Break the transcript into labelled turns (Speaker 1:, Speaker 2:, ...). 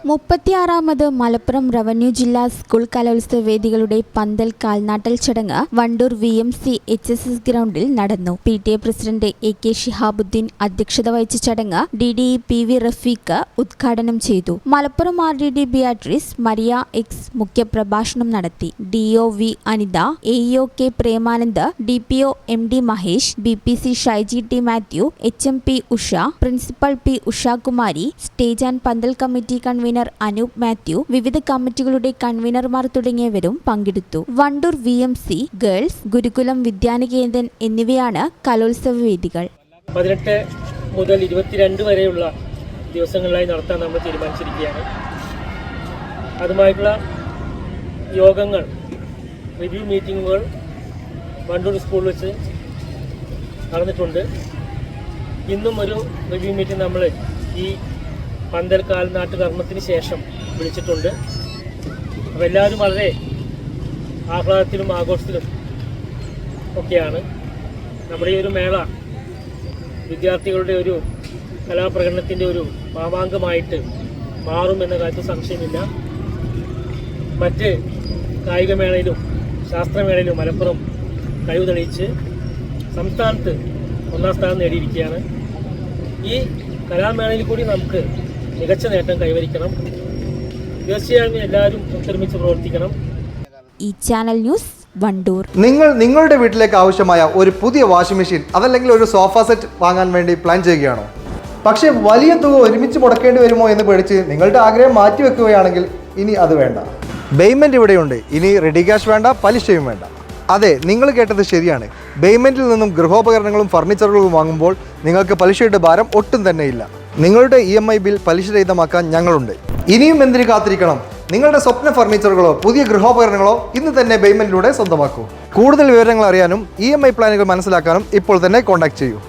Speaker 1: 36ാമത് Malappuram revenue ജില്ലാ school കലോത്സവ വേദികളുടെ പന്തൽ കാൽനാട്ടൽ ചടങ്ങ് വണ്ടൂർ VMC HSS ഗ്രൗണ്ടിൽ നടന്നു. PTA പ്രസിഡന്റ് AK ഷിഹാബുദ്ദീൻ അധ്യക്ഷത വഹിച്ച ചടങ്ങ് DDE PV റഫീഖ് ഉദ്ഘാടനം ചെയ്തു. മലപ്പുറം RDD ബിയാട്രിസ് മരിയ X മുഖ്യപ്രഭാഷണം നടത്തി. DO V Anitha, AEO K Premanand, DPO MD Mahesh, BPC Shaiji T Mathew, HMP Usha, principal P Ushakumari, stage and പന്തൽ കമ്മിറ്റി കൺവീനർ അനൂപ് മാത്യു, വിവിധ കമ്മിറ്റികളുടെ കൺവീനർമാർ തുടങ്ങിയവരും പങ്കെടുത്തു. വണ്ടൂർ VMC ഗേൾസ്, ഗുരുകുലം വിദ്യാനികേതൻ എന്നിവയാണ് കലോത്സവ വേദികൾ.
Speaker 2: 18 മുതൽ 22 വരെയുള്ള ദിവസങ്ങളിലായി നടത്താൻ നമ്മൾ തീരുമാനിച്ചിരിക്കുകയാണ്. അതുമായിട്ടുള്ള യോഗങ്ങൾ, റിവ്യൂ മീറ്റിങ്ങുകൾ വണ്ടൂർ സ്കൂളിൽ വെച്ച് നടന്നിട്ടുണ്ട്. ഇന്നും ഒരു റിവ്യൂ മീറ്റിംഗ് നമ്മൾ ഈ പന്തൽ കാൽനാട്ട് കർമ്മത്തിന് ശേഷം വിളിച്ചിട്ടുണ്ട്. അപ്പോൾ എല്ലാവരും വളരെ ആഹ്ലാദത്തിലും ആഘോഷത്തിലും ഒക്കെയാണ്. നമ്മുടെ ഈ ഒരു മേള വിദ്യാർത്ഥികളുടെ ഒരു കലാപ്രകടനത്തിൻ്റെ ഒരു മാമാങ്കമായിട്ട് മാറുമെന്ന കാര്യത്തിൽ സംശയമില്ല. മറ്റ് കായികമേളയിലും ശാസ്ത്രമേളയിലും മലപ്പുറം കഴിവ് തെളിയിച്ച് സംസ്ഥാനത്ത് 1ാം സ്ഥാനം നേടിയിരിക്കുകയാണ്. ഈ കലാമേളയിൽ കൂടി നമുക്ക് മികച്ച നേട്ടം കൈവരിക്കണം. തീർച്ചയായും എല്ലാവരും ഒത്തൊരുമിച്ച് പ്രവർത്തിക്കണം.
Speaker 1: ഈ ചാനൽ ന്യൂസ് വണ്ടൂർ.
Speaker 3: നിങ്ങളുടെ വീട്ടിലേക്ക് ആവശ്യമായ ഒരു പുതിയ വാഷിംഗ് മെഷീൻ അതല്ലെങ്കിൽ ഒരു സോഫ സെറ്റ് വാങ്ങാൻ വേണ്ടി പ്ലാൻ ചെയ്യുകയാണോ? പക്ഷേ വലിയ തുക ഒരുമിച്ച് മുടക്കേണ്ടി വരുമോ എന്ന് പേടിച്ച് നിങ്ങളുടെ ആഗ്രഹം മാറ്റിവെക്കുകയാണെങ്കിൽ ഇനി അത് വേണ്ട. പേയ്മെൻറ്റ് ഇവിടെയുണ്ട്. ഇനി റെഡി ക്യാഷ് വേണ്ട, പലിശയും വേണ്ട. അതെ, നിങ്ങൾ കേട്ടത് ശരിയാണ്. പേയ്മെൻറ്റിൽ നിന്നും ഗൃഹോപകരണങ്ങളും ഫർണിച്ചറുകളും വാങ്ങുമ്പോൾ നിങ്ങൾക്ക് പലിശയുടെ ഭാരം ഒട്ടും തന്നെ ഇല്ല. നിങ്ങളുടെ EMI ബിൽ പലിശരഹിതമാക്കാൻ ഞങ്ങളുണ്ട്. ഇനിയും എന്തിനു കാത്തിരിക്കണം? നിങ്ങളുടെ സ്വപ്ന ഫർണിച്ചറുകളോ പുതിയ ഗൃഹോപകരണങ്ങളോ ഇന്ന് തന്നെ പേയ്മെൻറ്റിലൂടെ സ്വന്തമാക്കൂ. കൂടുതൽ വിവരങ്ങൾ അറിയാനും EMI പ്ലാനുകൾ മനസ്സിലാക്കാനും ഇപ്പോൾ തന്നെ കോൺടാക്ട് ചെയ്യൂ.